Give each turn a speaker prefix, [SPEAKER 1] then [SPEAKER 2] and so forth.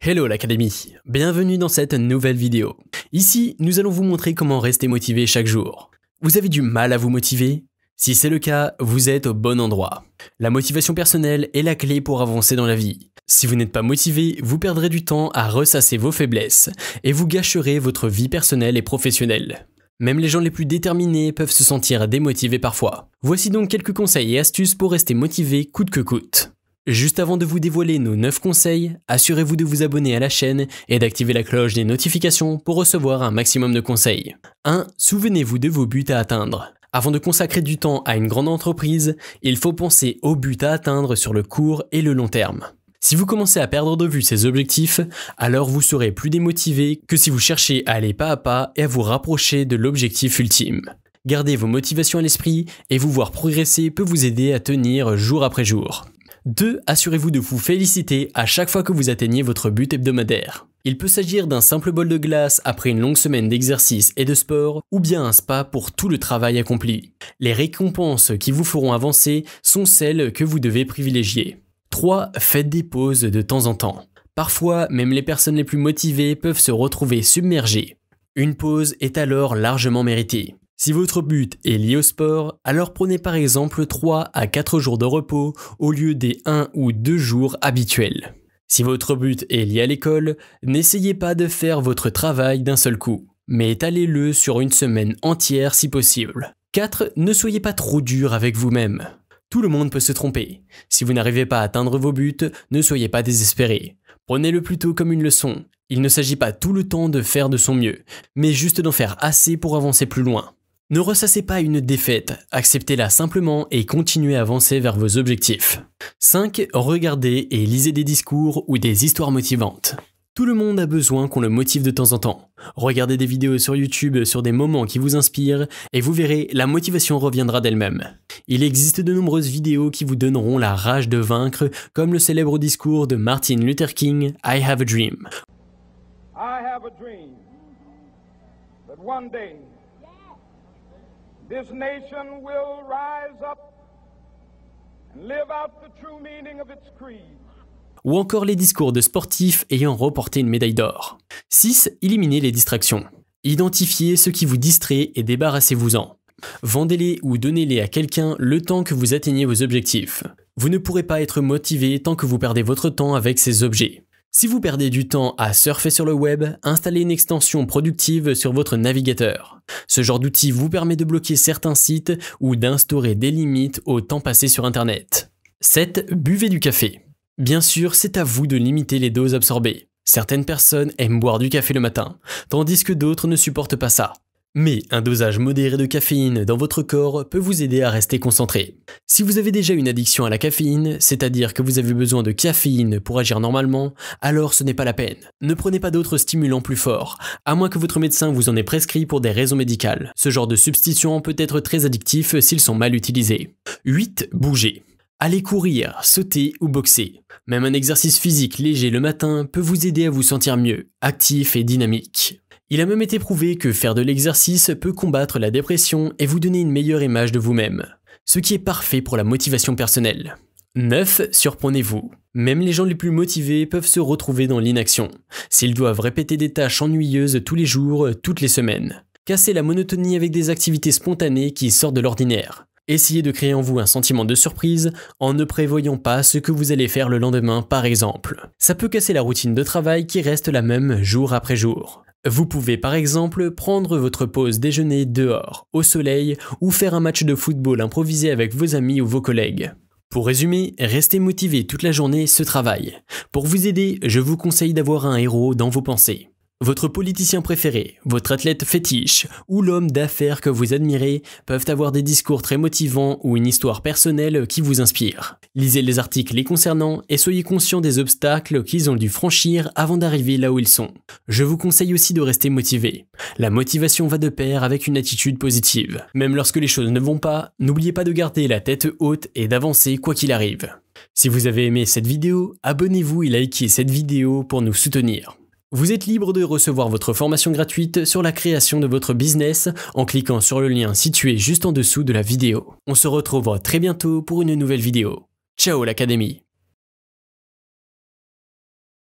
[SPEAKER 1] Hello l'Académie, bienvenue dans cette nouvelle vidéo. Ici, nous allons vous montrer comment rester motivé chaque jour. Vous avez du mal à vous motiver? Si c'est le cas, vous êtes au bon endroit. La motivation personnelle est la clé pour avancer dans la vie. Si vous n'êtes pas motivé, vous perdrez du temps à ressasser vos faiblesses et vous gâcherez votre vie personnelle et professionnelle. Même les gens les plus déterminés peuvent se sentir démotivés parfois. Voici donc quelques conseils et astuces pour rester motivé coûte que coûte. Juste avant de vous dévoiler nos 9 conseils, assurez-vous de vous abonner à la chaîne et d'activer la cloche des notifications pour recevoir un maximum de conseils. 1. Souvenez-vous de vos buts à atteindre. Avant de consacrer du temps à une grande entreprise, il faut penser aux buts à atteindre sur le court et le long terme. Si vous commencez à perdre de vue ces objectifs, alors vous serez plus démotivé que si vous cherchez à aller pas à pas et à vous rapprocher de l'objectif ultime. Gardez vos motivations à l'esprit et vous voir progresser peut vous aider à tenir jour après jour. 2. Assurez-vous de vous féliciter à chaque fois que vous atteignez votre but hebdomadaire. Il peut s'agir d'un simple bol de glace après une longue semaine d'exercice et de sport, ou bien un spa pour tout le travail accompli. Les récompenses qui vous feront avancer sont celles que vous devez privilégier. 3. Faites des pauses de temps en temps. Parfois, même les personnes les plus motivées peuvent se retrouver submergées. Une pause est alors largement méritée. Si votre but est lié au sport, alors prenez par exemple 3 à 4 jours de repos au lieu des 1 ou 2 jours habituels. Si votre but est lié à l'école, n'essayez pas de faire votre travail d'un seul coup, mais étalez-le sur une semaine entière si possible. 4. Ne soyez pas trop dur avec vous-même. Tout le monde peut se tromper. Si vous n'arrivez pas à atteindre vos buts, ne soyez pas désespéré. Prenez-le plutôt comme une leçon. Il ne s'agit pas tout le temps de faire de son mieux, mais juste d'en faire assez pour avancer plus loin. Ne ressassez pas une défaite, acceptez-la simplement et continuez à avancer vers vos objectifs. 5. Regardez et lisez des discours ou des histoires motivantes. Tout le monde a besoin qu'on le motive de temps en temps. Regardez des vidéos sur YouTube sur des moments qui vous inspirent et vous verrez, la motivation reviendra d'elle-même. Il existe de nombreuses vidéos qui vous donneront la rage de vaincre, comme le célèbre discours de Martin Luther King, I have a dream.
[SPEAKER 2] I have a dream that one day this nation will rise up and live out the true meaning of its creed.
[SPEAKER 1] Ou encore les discours de sportifs ayant remporté une médaille d'or. 6. Éliminez les distractions. Identifiez ce qui vous distrait et débarrassez-vous-en. Vendez-les ou donnez-les à quelqu'un le temps que vous atteignez vos objectifs. Vous ne pourrez pas être motivé tant que vous perdez votre temps avec ces objets. Si vous perdez du temps à surfer sur le web, installez une extension productive sur votre navigateur. Ce genre d'outil vous permet de bloquer certains sites ou d'instaurer des limites au temps passé sur Internet. 7. Buvez du café. Bien sûr, c'est à vous de limiter les doses absorbées. Certaines personnes aiment boire du café le matin, tandis que d'autres ne supportent pas ça. Mais un dosage modéré de caféine dans votre corps peut vous aider à rester concentré. Si vous avez déjà une addiction à la caféine, c'est-à-dire que vous avez besoin de caféine pour agir normalement, alors ce n'est pas la peine. Ne prenez pas d'autres stimulants plus forts, à moins que votre médecin vous en ait prescrit pour des raisons médicales. Ce genre de substituant peut être très addictif s'ils sont mal utilisés. 8. Bougez. Allez courir, sauter ou boxer. Même un exercice physique léger le matin peut vous aider à vous sentir mieux, actif et dynamique. Il a même été prouvé que faire de l'exercice peut combattre la dépression et vous donner une meilleure image de vous-même, ce qui est parfait pour la motivation personnelle. 9. Surprenez-vous. Même les gens les plus motivés peuvent se retrouver dans l'inaction, s'ils doivent répéter des tâches ennuyeuses tous les jours, toutes les semaines. Cassez la monotonie avec des activités spontanées qui sortent de l'ordinaire. Essayez de créer en vous un sentiment de surprise en ne prévoyant pas ce que vous allez faire le lendemain par exemple. Ça peut casser la routine de travail qui reste la même jour après jour. Vous pouvez par exemple prendre votre pause déjeuner dehors, au soleil, ou faire un match de football improvisé avec vos amis ou vos collègues. Pour résumer, rester motivé toute la journée se travaille. Pour vous aider, je vous conseille d'avoir un héros dans vos pensées. Votre politicien préféré, votre athlète fétiche ou l'homme d'affaires que vous admirez peuvent avoir des discours très motivants ou une histoire personnelle qui vous inspire. Lisez les articles les concernant et soyez conscient des obstacles qu'ils ont dû franchir avant d'arriver là où ils sont. Je vous conseille aussi de rester motivé. La motivation va de pair avec une attitude positive. Même lorsque les choses ne vont pas, n'oubliez pas de garder la tête haute et d'avancer quoi qu'il arrive. Si vous avez aimé cette vidéo, abonnez-vous et likez cette vidéo pour nous soutenir. Vous êtes libre de recevoir votre formation gratuite sur la création de votre business en cliquant sur le lien situé juste en dessous de la vidéo. On se retrouve très bientôt pour une nouvelle vidéo. Ciao l'Académie!